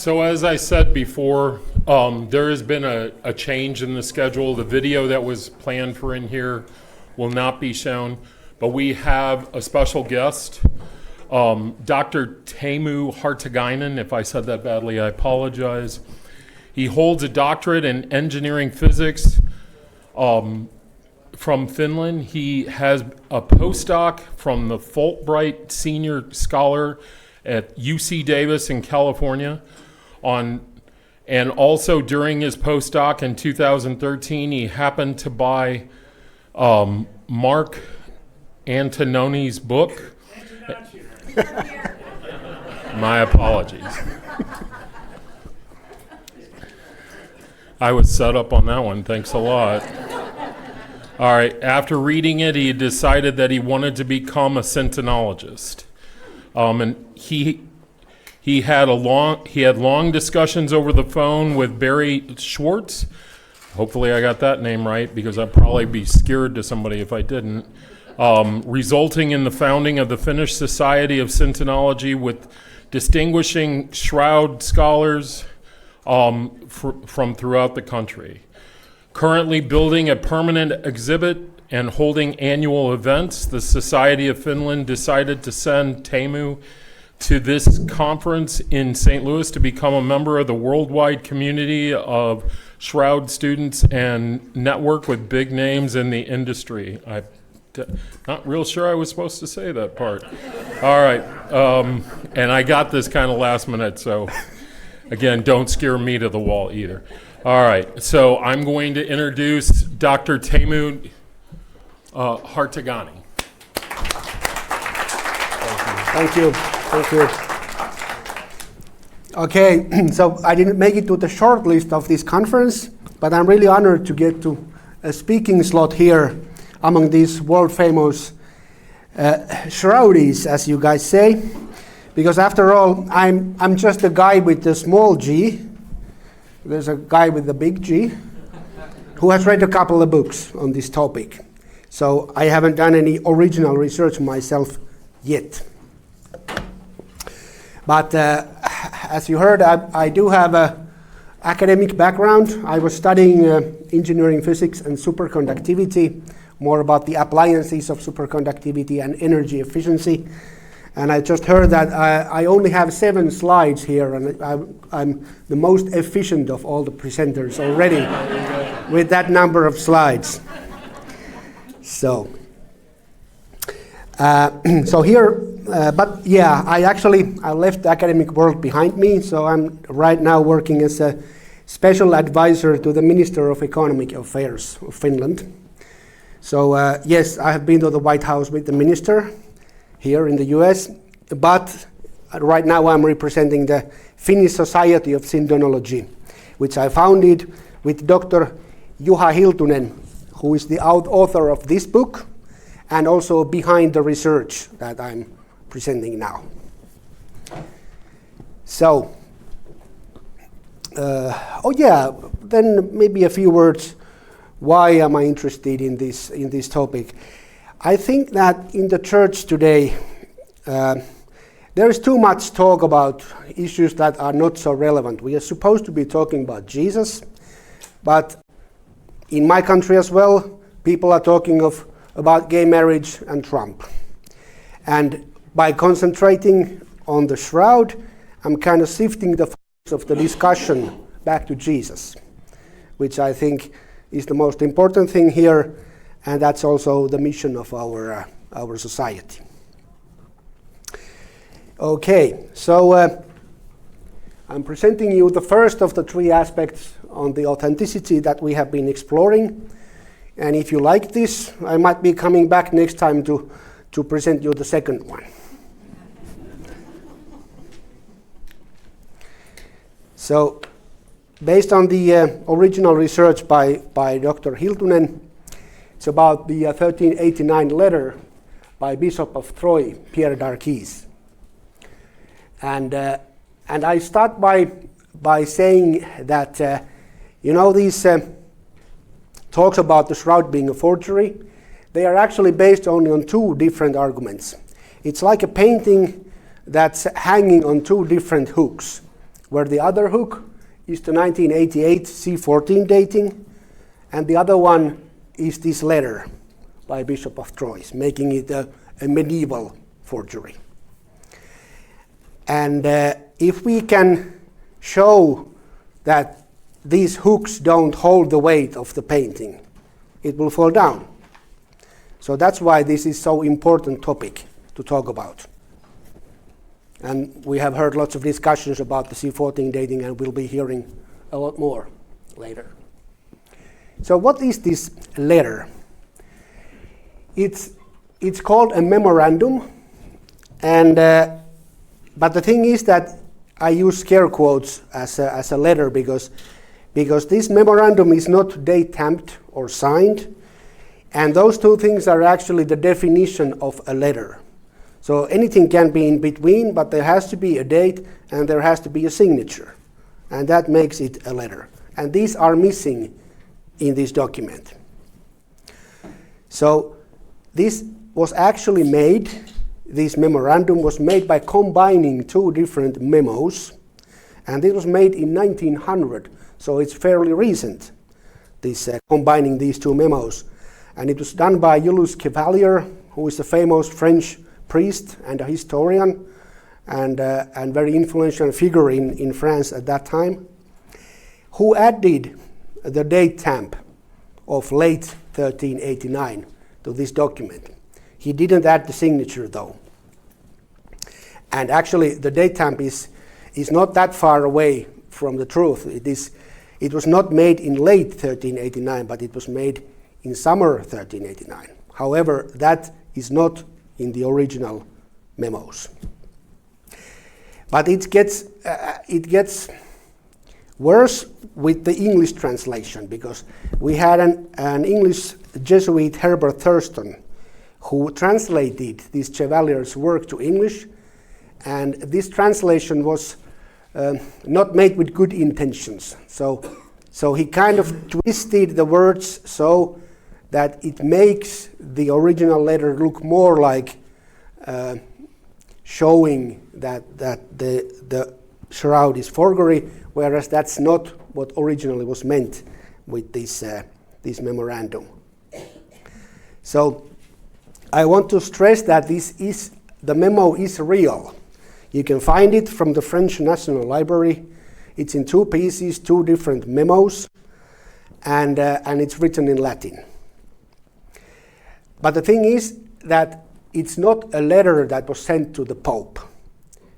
So as I said before, there has been a change in the schedule. The video that was planned for in here will not be shown, but we have a special guest, Dr. Teemu Hartikainen. If I said that badly, I apologize. He holds a doctorate in engineering physics from Finland. He has a postdoc from the Fulbright Senior Scholar at UC Davis in California. And also during his postdoc in 2013, he happened to buy Mark Antononi's book. My apologies. I was set up on that one. Thanks a lot. All right. After reading it, he decided that he wanted to become a sindonologist, and he had long discussions over the phone with Barry Schwartz. Hopefully, I got that name right because I'd probably be scared to somebody if I didn't. Resulting in the founding of the Finnish Society of Sindonology, with distinguishing Shroud scholars from throughout the country. Currently building a permanent exhibit and holding annual events, the Society of Finland decided to send Teemu to this conference in St. Louis to become a member of the worldwide community of Shroud students and network with big names in the industry. I'm not real sure I was supposed to say that part. All right, and I got this kind of last minute, so again, don't scare me to the wall either. All right, so I'm going to introduce Dr. Teemu Hartikainen. Thank you. Okay, so I didn't make it to the short list of this conference, but I'm really honored to get to a speaking slot here among these world-famous shroudies, as you guys say, because after all, I'm just a guy with the small g. There's a guy with the big G who has read a couple of books on this topic. So I haven't done any original research myself yet. But as you heard, I do have an academic background. I was studying engineering physics and superconductivity, more about the appliances of superconductivity and energy efficiency. And I just heard that I only have 7 slides here, and I'm the most efficient of all the presenters already with that number of slides. So here, but yeah, I left the academic world behind me, so I'm right now working as a special advisor to the Minister of Economic Affairs of Finland. So yes, I have been to the White House with the minister here in the US, but right now I'm representing the Finnish Society of Sindonology, which I founded with Dr. Juha Hiltunen, who is the author of this book and also behind the research that I'm presenting now. So, then maybe a few words. Why am I interested in this topic? I think that in the church today, there is too much talk about issues that are not so relevant. We are supposed to be talking about Jesus, but in my country as well, people are talking about gay marriage and Trump. And by concentrating on the shroud, I'm kind of shifting the focus of the discussion back to Jesus, which I think is the most important thing here, and that's also the mission of our society. Okay, so I'm presenting you the first of the 3 aspects on the authenticity that we have been exploring. And if you like this, I might be coming back next time to present you the second one. So, based on the original research by Dr. Hiltunen, it's about the 1389 letter by Bishop of Troy, Pierre d'Arquis. And I start by saying that, these talks about the shroud being a forgery, they are actually based only on 2 different arguments. It's like a painting that's hanging on 2 different hooks. where the other hook is the 1988 C14 dating, and the other one is this letter by Bishop of Troyes, making it a medieval forgery. And if we can show that these hooks don't hold the weight of the painting, it will fall down. So that's why this is so important topic to talk about. And we have heard lots of discussions about the C14 dating, and we'll be hearing a lot more later. So what is this letter? It's called a memorandum, and but the thing is that I use scare quotes as a letter because this memorandum is not date stamped or signed, and those two things are actually the definition of a letter. So anything can be in between, but there has to be a date and there has to be a signature, and that makes it a letter. And these are missing in this document. So this was actually made, this memorandum was made by combining two different memos, and it was made in 1900, so it's fairly recent, this combining these two memos. And it was done by Julius Cavalier, who is a famous French priest and a historian, and very influential figure in France at that time, who added the date stamp of late 1389 to this document. He didn't add the signature though. And actually the date stamp is not that far away from the truth. It was not made in late 1389, but it was made in summer 1389. However, that is not in the original memos. But it gets worse with the English translation, because we had an English Jesuit, Herbert Thurston, who translated this Chevalier's work to English, and this translation was not made with good intentions. So he kind of twisted the words so that it makes the original letter look more like showing that the shroud is forgery, whereas that's not what originally was meant with this memorandum. So I want to stress that the memo is real. You can find it from the French National Library. It's in two pieces, two different memos, and it's written in Latin. But the thing is that it's not a letter that was sent to the Pope,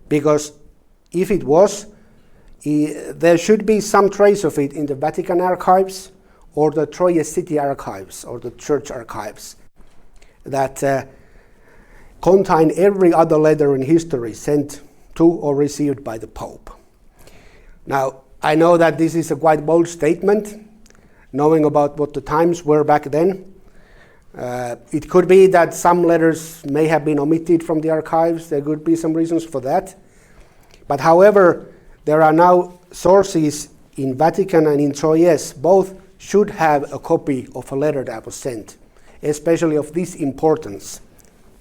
because if it was, there should be some trace of it in the Vatican archives or the Troyes city archives or the church archives that contain every other letter in history sent to or received by the Pope. Now, I know that this is a quite bold statement, knowing about what the times were back then. It could be that some letters may have been omitted from the archives. There could be some reasons for that. But however, there are now sources in Vatican and in Troyes. Both should have a copy of a letter that was sent, especially of this importance,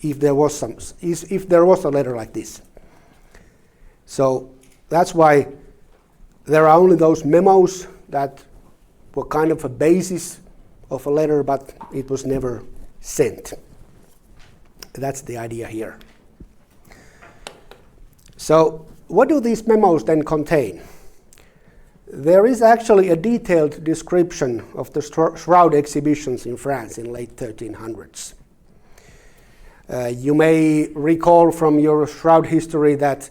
if there was a letter like this. So that's why there are only those memos that were kind of a basis of a letter, but it was never sent. That's the idea here. So what do these memos then contain? There is actually a detailed description of the shroud exhibitions in France in late 1300s. You may recall from your shroud history that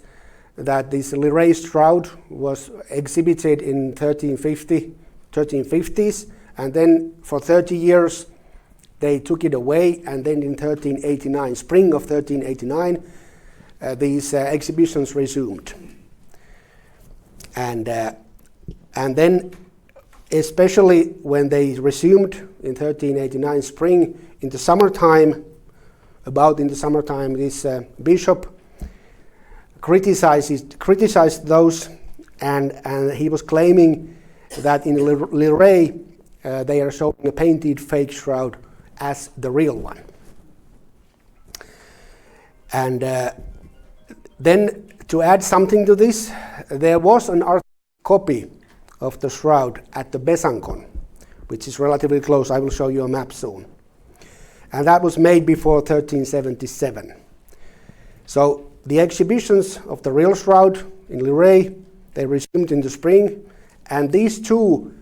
this Lirais shroud was exhibited in 1350s, and then for 30 years they took it away, and then in 1389, spring of 1389, these exhibitions resumed. And then, especially when they resumed in 1389 spring, in the summertime, this bishop criticized those, and he was claiming that in Lirais they are showing a painted fake shroud as the real one. And then to add something to this, there was an copy of the shroud at the Besancon, which is relatively close. I will show you a map soon. And that was made before 1377. So the exhibitions of the real shroud in Liray, they resumed in the spring, and these two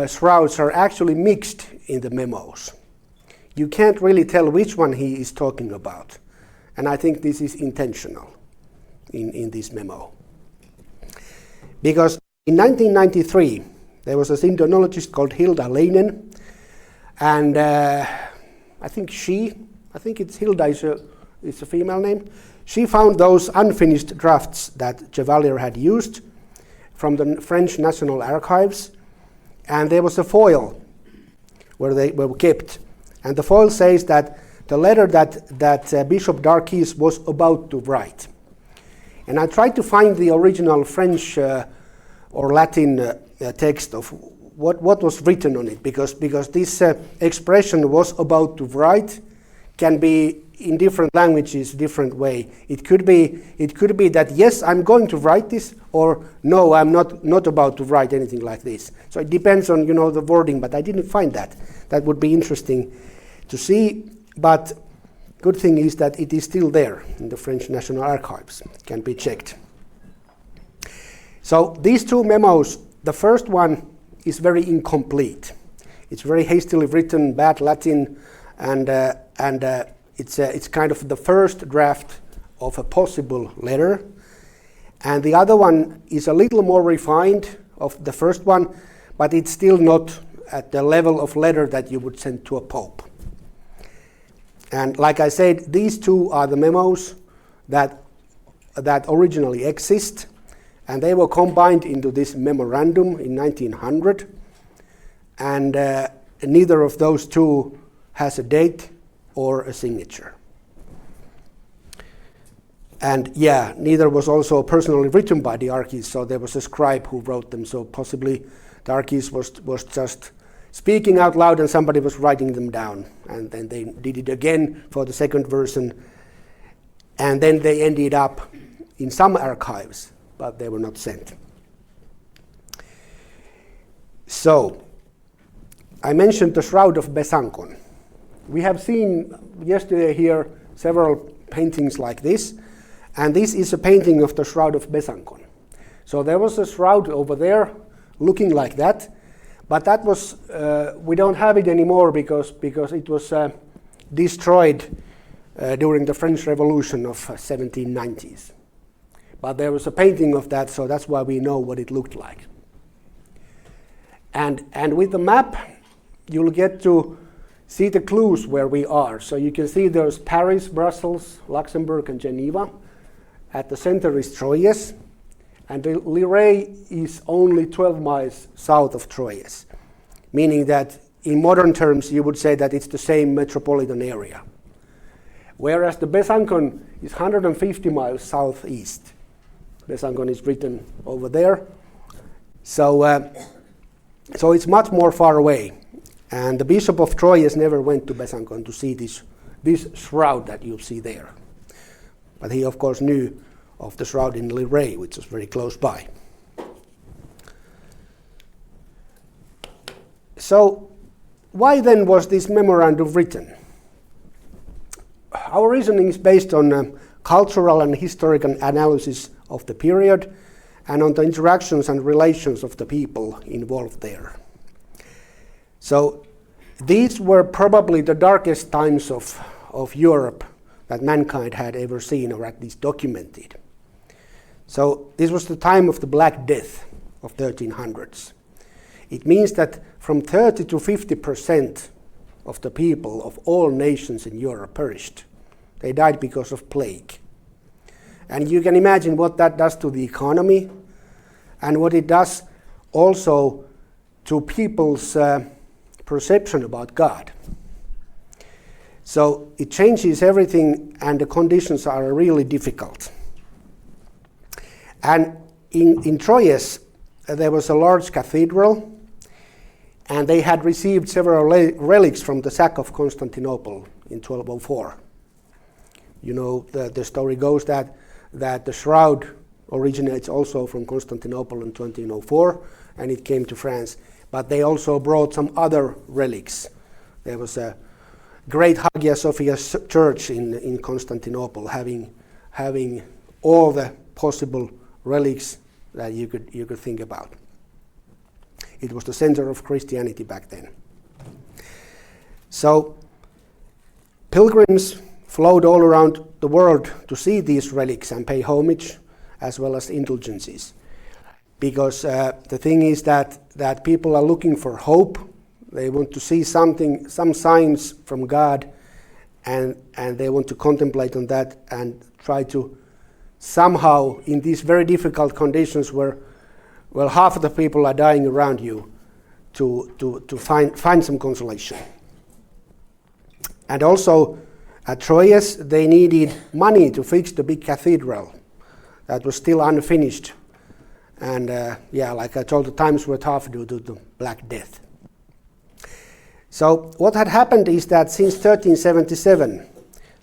shrouds are actually mixed in the memos. You can't really tell which one he is talking about, and I think this is intentional in this memo. Because in 1993, there was a sindonologist called Hilda Leinen, and I think it's Hilda is a female name. She found those unfinished drafts that Chevalier had used from the French National Archives, and there was a foil where they were kept. And the foil says that the letter that Bishop Darkis was about to write. And I tried to find the original French or Latin text of what was written on it, because this expression was about to write can be in different languages, different way. It could be that yes, I'm going to write this, or no, I'm not about to write anything like this. So it depends on the wording, but I didn't find that. That would be interesting to see, but good thing is that it is still there in the French National Archives. It can be checked. So these two memos, the first one is very incomplete. It's very hastily written, bad Latin, and it's kind of the first draft of a possible letter. And the other one is a little more refined of the first one, but it's still not at the level of letter that you would send to a pope. And like I said, these two are the memos that originally exist, and they were combined into this memorandum in 1900, and neither of those two has a date or a signature. And yeah, neither was also personally written by the Darkis, so there was a scribe who wrote them, so possibly the Darkis was just speaking out loud and somebody was writing them down, and then they did it again for the second version, and then they ended up in some archives, but they were not sent. So, I mentioned the Shroud of Besancon. We have seen yesterday here several paintings like this, and this is a painting of the Shroud of Besancon. So there was a shroud over there looking like that, but that was, we don't have it anymore because it was destroyed during the French Revolution of 1790s. But there was a painting of that, so that's why we know what it looked like. And with the map, you'll get to see the clues where we are. So you can see there's Paris, Brussels, Luxembourg, and Geneva. At the center is Troyes, and Liray is only 12 miles south of Troyes, meaning that in modern terms you would say that it's the same metropolitan area. Whereas the Besancon is 150 miles southeast. Besancon is written over there. So it's much more far away. And the Bishop of Troyes never went to Besancon to see this shroud that you see there. But he, of course, knew of the shroud in Liray, which was very close by. So why then was this memorandum written? Our reasoning is based on cultural and historical analysis of the period and on the interactions and relations of the people involved there. So these were probably the darkest times of Europe that mankind had ever seen, or at least documented. So this was the time of the Black Death of 1300s. It means that from 30 to 50% of the people of all nations in Europe perished. They died because of plague. And you can imagine what that does to the economy and what it does also to people's perception about God. So it changes everything, and the conditions are really difficult. And in Troyes, there was a large cathedral, and they had received several relics from the sack of Constantinople in 1204. You know, the story goes that that the shroud originates also from Constantinople in 1204, and it came to France. But they also brought some other relics. There was a great Hagia Sophia church in Constantinople, having all the possible relics that you could think about. It was the center of Christianity back then. So pilgrims flowed all around the world to see these relics and pay homage as well as indulgences. Because the thing is that people are looking for hope. They want to see something, some signs from God, and they want to contemplate on that and try to somehow, in these very difficult conditions where, well, half of the people are dying around you, to find some consolation. And also at Troyes, they needed money to fix the big cathedral that was still unfinished. And like I told, the times were tough due to the Black Death. So what had happened is that since 1377,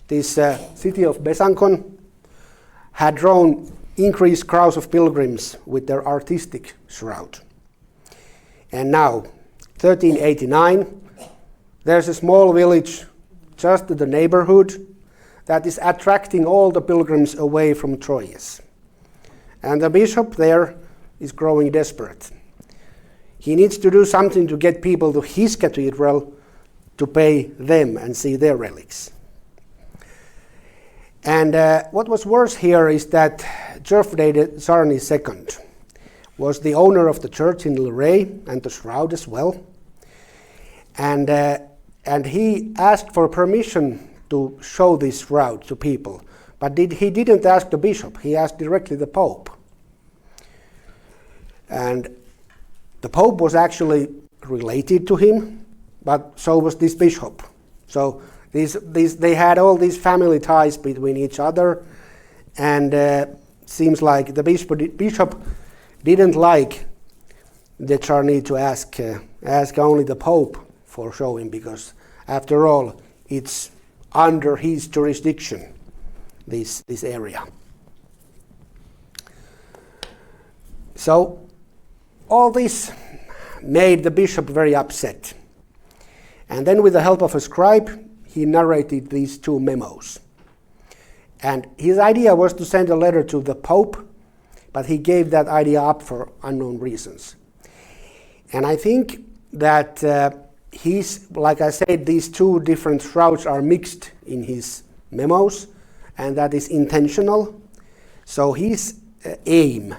this city of Besancon had drawn increased crowds of pilgrims with their artistic shroud. And now, 1389, there's a small village just to the neighborhood that is attracting all the pilgrims away from Troyes. And the bishop there is growing desperate. He needs to do something to get people to his cathedral to pay them and see their relics. And what was worse here is that Geoffrey de Charny II was the owner of the church in Liray and the shroud as well. And he asked for permission to show this shroud to people. But he didn't ask the bishop, he asked directly the Pope. And the Pope was actually related to him, but so was this bishop. So they had all these family ties between each other, and seems like the bishop didn't like de Charny to ask only the Pope for showing, because after all, it's under his jurisdiction, this area. So all this made the bishop very upset. And then with the help of a scribe, he narrated these two memos. And his idea was to send a letter to the Pope, but he gave that idea up for unknown reasons. And I think that like I said, these two different shrouds are mixed in his memos, and that is intentional. So his aim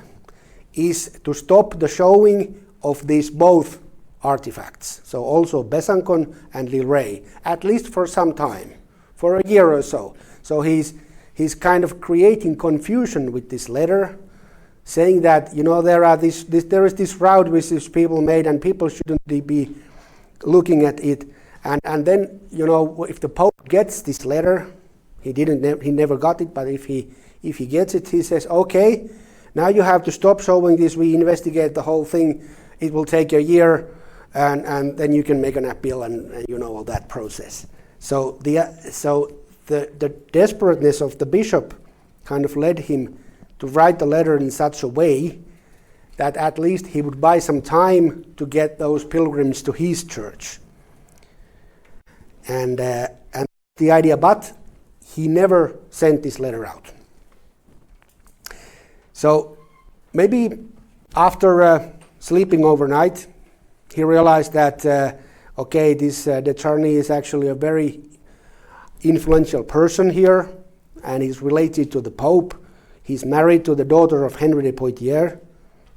is to stop the showing of these both artifacts, so also Besancon and Liray, at least for some time, for a year or so. So he's kind of creating confusion with this letter, saying that, there is this shroud which these people made, and people shouldn't be looking at it. And then, if the Pope gets this letter, he never got it, but if he gets it, he says, okay, now you have to stop showing this. We investigate the whole thing. It will take a year, and then you can make an appeal, and all that process. So the desperateness of the bishop kind of led him to write the letter in such a way that at least he would buy some time to get those pilgrims to his church. And the idea, but he never sent this letter out. So maybe after sleeping overnight, he realized that, this de Charny is actually a very influential person here, and he's related to the Pope. He's married to the daughter of Henry de Poitiers,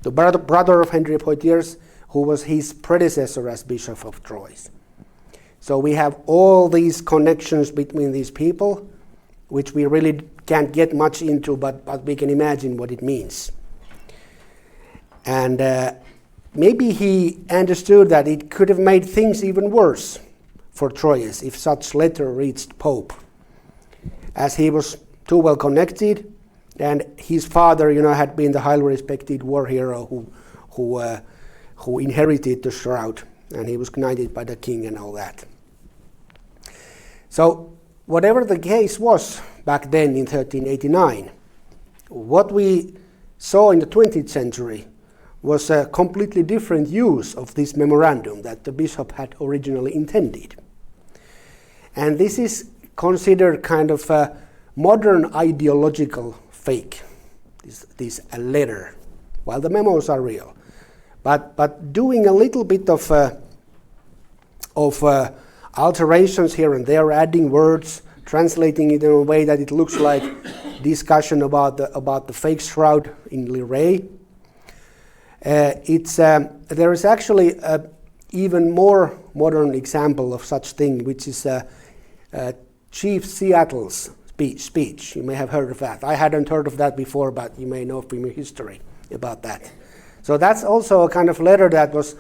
the brother of Henry de Poitiers, who was his predecessor as Bishop of Troyes. So we have all these connections between these people, which we really can't get much into, but we can imagine what it means. And maybe he understood that it could have made things even worse for Troyes if such letter reached Pope, as he was too well connected, and his father, had been the highly respected war hero who inherited the shroud, and he was knighted by the king and all that. So whatever the case was back then in 1389, what we saw in the 20th century was a completely different use of this memorandum that the bishop had originally intended. And this is considered kind of a modern ideological fake, this letter, while the memos are real. But doing a little bit of alterations here and there, adding words, translating it in a way that it looks like discussion about the fake shroud in Liray. There is actually an even more modern example of such thing, which is Chief Seattle's speech. You may have heard of that. I hadn't heard of that before, but you may know from your history about that. So that's also a kind of letter that was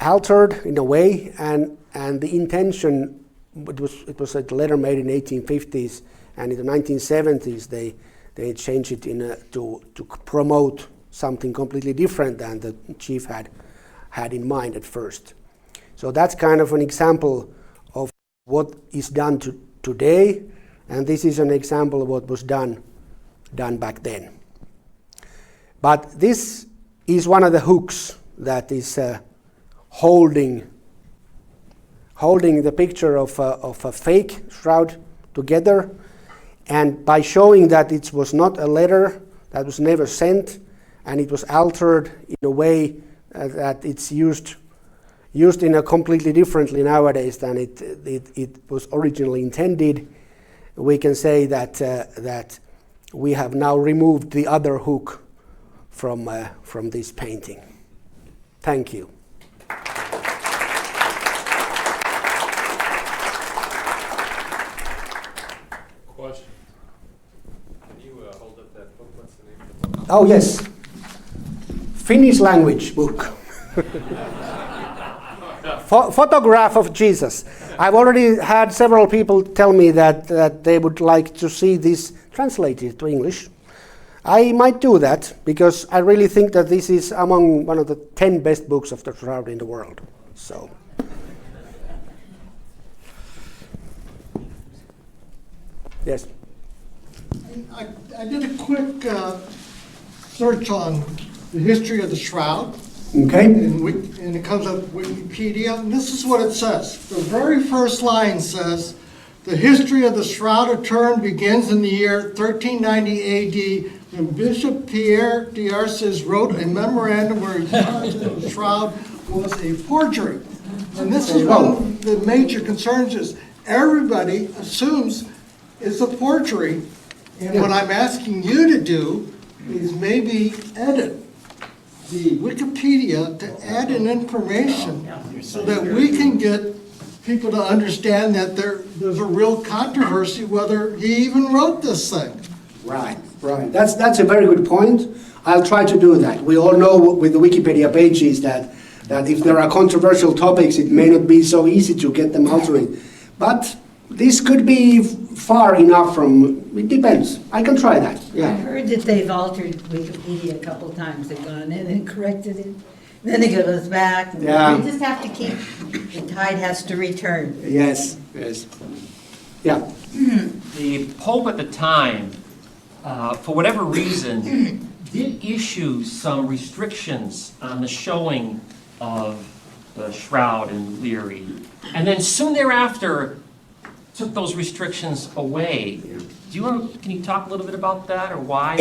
altered in a way, and the intention, it was a letter made in 1850s, and in the 1970s they changed it to promote something completely different than the chief had in mind at first. So that's kind of an example of what is done today, and this is an example of what was done back then. But this is one of the hooks that is holding the picture of a fake shroud together, and by showing that it was not a letter that was never sent, and it was altered in a way that it's used in a completely differently nowadays than it was originally intended, we can say that we have now removed the other hook from this painting. Thank you. Question. Can you hold up that book? What's the name of it? Oh yes, Finnish language book. Photograph of Jesus. I've already had several people tell me that they would like to see this translated to English. I might do that because I really think that this is among one of the 10 best books of the Shroud in the world. So, yes. I did a quick search on the history of the Shroud. Okay. And it comes up Wikipedia, and this is what it says. The very first line says, the history of the Shroud of Turin begins in the year 1390 AD when Bishop Pierre wrote a memorandum where he charged that the shroud was a forgery. And this is one of the major concerns is everybody assumes it's a forgery. And what I'm asking you to do is maybe edit the Wikipedia to add in information so that we can get people to understand that there's a real controversy whether he even wrote this thing. Right. That's a very good point. I'll try to do that. We all know with the Wikipedia pages that if there are controversial topics, it may not be so easy to get them altering. But this could be far enough from, it depends. I can try that. Yeah. I heard that they've altered Wikipedia a couple of times. They've gone in and corrected it. Then it goes back. Yeah. We just have to keep, the tide has to return. Yes. Yeah. The Pope at the time, for whatever reason, did issue some restrictions on the showing of the shroud in Leary. And then soon thereafter, took those restrictions away. Can you talk a little bit about that, or why?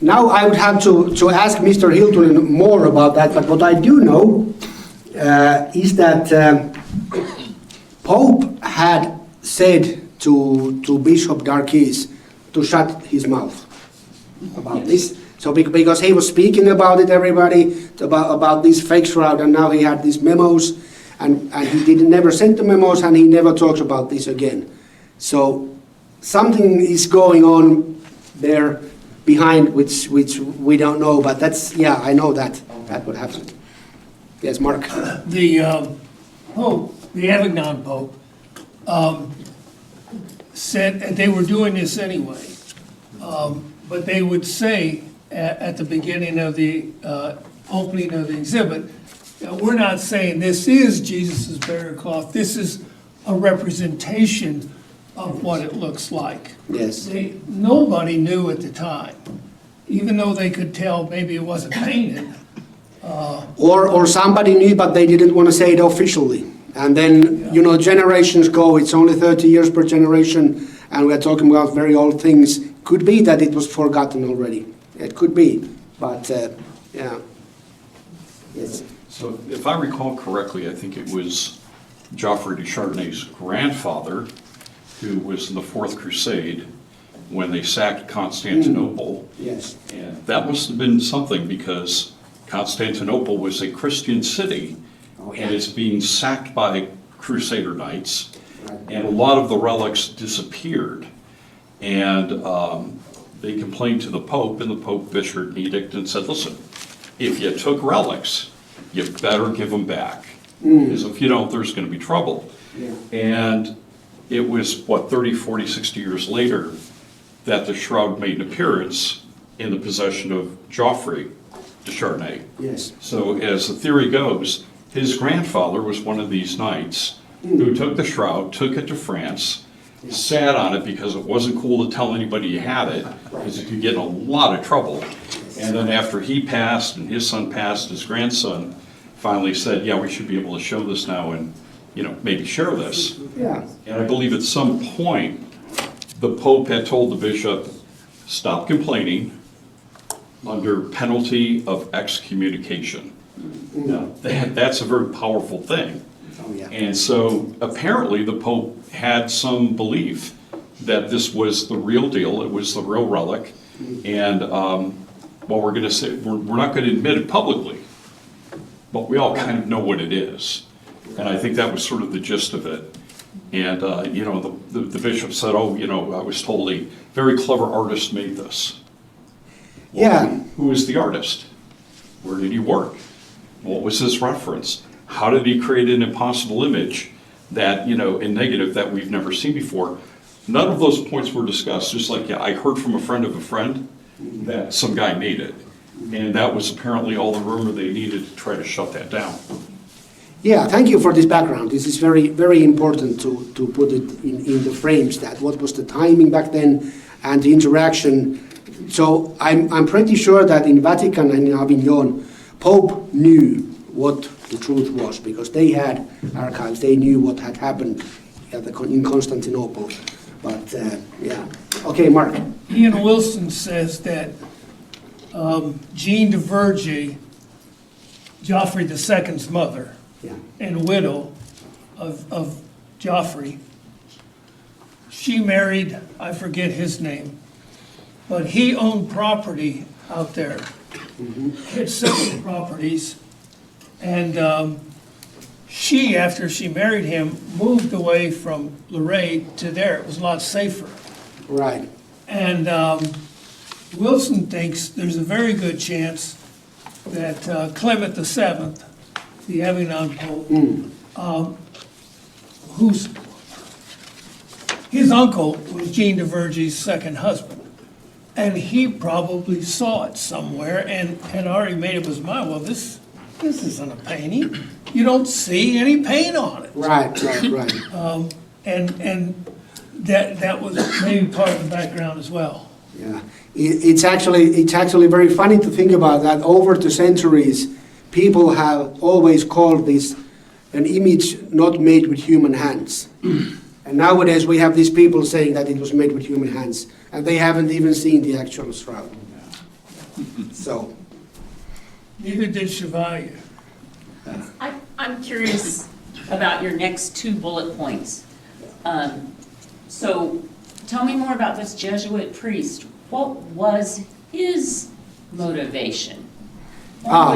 Now I would have to ask Mr. Hiltunen more about that, but what I do know is that Pope had said to Bishop Darkis to shut his mouth about this. So because he was speaking about it, everybody, about this fake shroud, and now he had these memos, and he never sent the memos, and he never talks about this again. So something is going on there behind which we don't know, but that's, yeah, I know that would happen. Yes, Mark. The Pope, the Avignon Pope, said, and they were doing this anyway, but they would say at the beginning of the opening of the exhibit, we're not saying this is Jesus' burial cloth, this is a representation of what it looks like. Yes. Nobody knew at the time, even though they could tell maybe it wasn't painted. Or somebody knew, but they didn't want to say it officially. And then, you know, generations go, it's only 30 years per generation, and we're talking about very old things. Could be that it was forgotten already. It could be, but, yeah. Yes. So if I recall correctly, I think it was Geoffrey de Chardonnay's grandfather who was in the Fourth Crusade when they sacked Constantinople. Yes. And that must have been something because Constantinople was a Christian city and it's being sacked by Crusader knights. And a lot of the relics disappeared. And they complained to the Pope, and the Pope issued an edict and said, listen, if you took relics, you better give them back. Because if you don't, there's going to be trouble. Yeah. And it was, 30, 40, 60 years later that the shroud made an appearance in the possession of Geoffrey de Chardonnay. Yes. So as the theory goes, his grandfather was one of these knights who took the shroud, took it to France, sat on it because it wasn't cool to tell anybody you had it, because it could get in a lot of trouble. And then after he passed and his son passed, his grandson finally said, yeah, we should be able to show this now and, you know, maybe share this. Yeah. And I believe at some point, the Pope had told the bishop, stop complaining under penalty of excommunication. Now, that's a very powerful thing. Oh, yeah. And so apparently the Pope had some belief that this was the real deal, it was the real relic. And well, we're going to say, we're not going to admit it publicly, but we all kind of know what it is. And I think that was sort of the gist of it. And, you know, the bishop said, oh, you know, I was told a very clever artist made this. Well, Yeah. Who is the artist? Where did he work? What was his reference? How did he create an impossible image that, you know, in negative that we've never seen before? None of those points were discussed. Just like, yeah, I heard from a friend of a friend that some guy made it. And that was apparently all the rumor they needed to try to shut that down. Yeah, thank you for this background. This is very, very important to put it in the frames, that what was the timing back then and the interaction. So I'm pretty sure that in Vatican and in Avignon, Pope knew what the truth was, because they had archives, they knew what had happened in Constantinople. But, yeah. Okay, Mark. Ian Wilson says that Jean de Vergy, Geoffrey II's mother, Yeah. and widow of Geoffrey, she married, I forget his name, but he owned property out there. He had several properties, and she, after she married him, moved away from Lorraine to there. It was a lot safer. Right. And Wilson thinks there's a very good chance that Clement VII, the Avignon Pope, his uncle was Jean de Vergy's second husband. And he probably saw it somewhere and had already made up his mind, well, this isn't a painting. You don't see any paint on it. Right. And that was maybe part of the background as well. Yeah. It's actually very funny to think about that. Over the centuries, people have always called this an image not made with human hands. And nowadays we have these people saying that it was made with human hands, and they haven't even seen the actual shroud. So. Neither did Chevalier. I'm curious about your next two bullet points. So tell me more about this Jesuit priest. What was his motivation? Why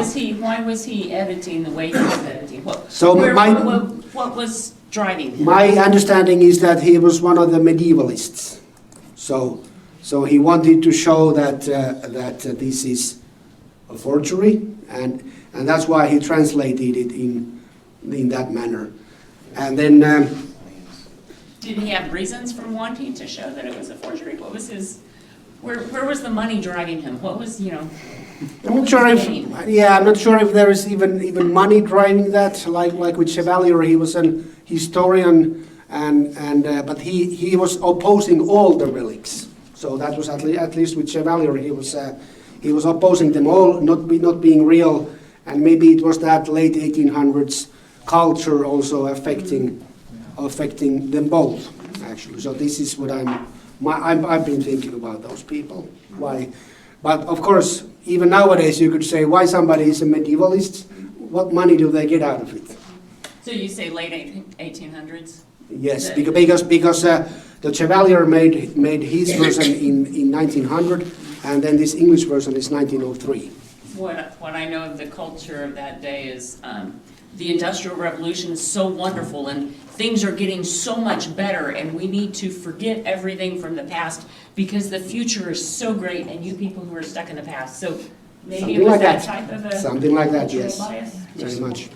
was he editing the way he was editing? What was driving him? My understanding is that he was one of the medievalists. So he wanted to show that this is a forgery, and that's why he translated it in that manner. And then did he have reasons for wanting to show that it was a forgery? What was his? Where was the money driving him? What was, I'm not sure if there is even money driving that. Like with Chevalier, he was an historian but he was opposing all the relics. So that was at least with Chevalier, he was opposing them all, not being real, and maybe it was that late 1800s culture also affecting them both, actually. So this is what I've been thinking about those people. Why? But of course, even nowadays you could say why somebody is a medievalist. What money do they get out of it? So you say late 1800s? Yes, because the Chevalier made his version in 1900, and then this English version is 1903. What I know of the culture of that day is the Industrial Revolution is so wonderful and things are getting so much better and we need to forget everything from the past because the future is so great and you people who are stuck in the past. So maybe Something it was like that that. type of a Something like that, cultural yes. bias? Very much.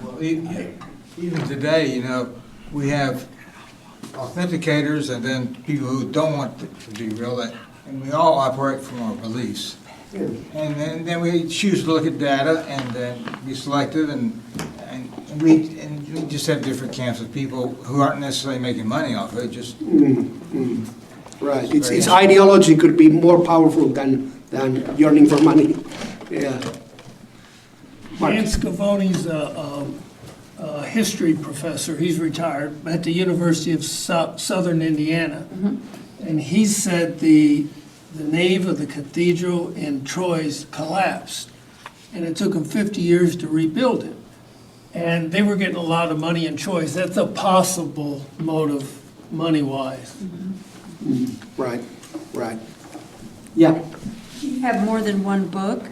Well, even today, you know, we have authenticators and then people who don't want it to be real, and we all operate from our beliefs. Yeah. And then we choose to look at data and then be selective, and we just have different camps of people who aren't necessarily making money off it, just. Right. Its ideology could be more powerful than yearning for money. Yeah. Mark. Dan Scavoni's a history professor. He's retired at the University of Southern Indiana. And he said the nave of the cathedral in Troyes collapsed. And it took them 50 years to rebuild it. And they were getting a lot of money in Troyes. That's a possible motive, money-wise. Right. Right. Yeah. Do you have more than one book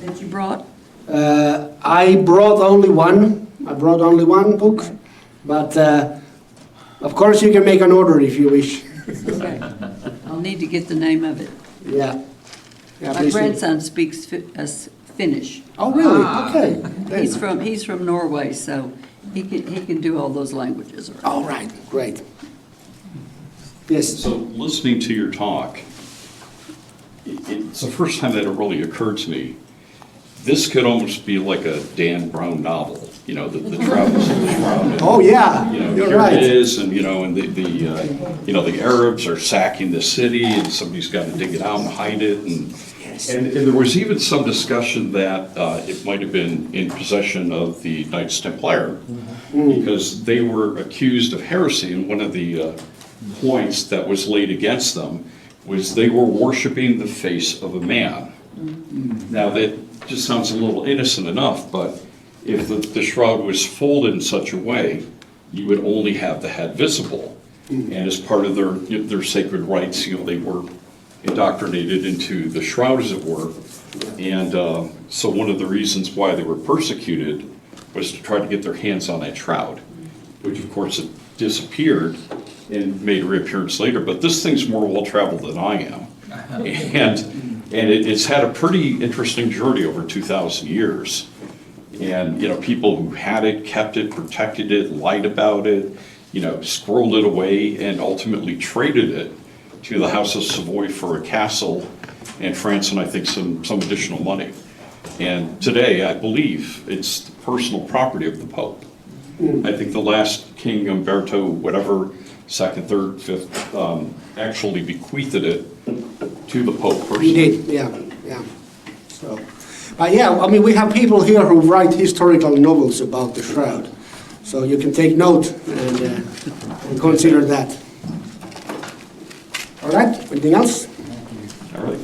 that you brought? I brought only one. I brought only one book, but of course you can make an order if you wish. Okay. I'll need to get the name of it. Yeah. Yeah, My please do. grandson speaks Finnish. Oh, really? Okay. He's from Norway, so he can do all those languages. Oh, right. Great. Yes. So listening to your talk, it's the first time that it really occurred to me. This could almost be like a Dan Brown novel, you know, the travels of the Shroud. Oh, yeah. You know, You're here right. it is, and the Arabs are sacking the city, and somebody's got to dig it out and hide it, and there was even some discussion that it might have been in possession of the Knights Templar, because they were accused of heresy, and one of the points that was laid against them was they were worshiping the face of a man. Now that just sounds a little innocent enough, but if the shroud was folded in such a way, you would only have the head visible. And as part of their sacred rites, you know, they were indoctrinated into the shroud, as it were. And so one of the reasons why they were persecuted was to try to get their hands on that shroud, which of course it disappeared and made a reappearance later. But this thing's more well-traveled than I am. And it's had a pretty interesting journey over 2,000 years. And, you know, people who had it, kept it, protected it, lied about it, you know, squirreled it away, and ultimately traded it to the House of Savoy for a castle in France and I think some additional money. And today, I believe, it's the personal property of the Pope. I think the last King Umberto, whatever, second, third, fifth, actually bequeathed it to the Pope personally. He did, yeah. So, but yeah, I mean, we have people here who write historical novels about the Shroud. So you can take note and consider that. All right, anything else? All right.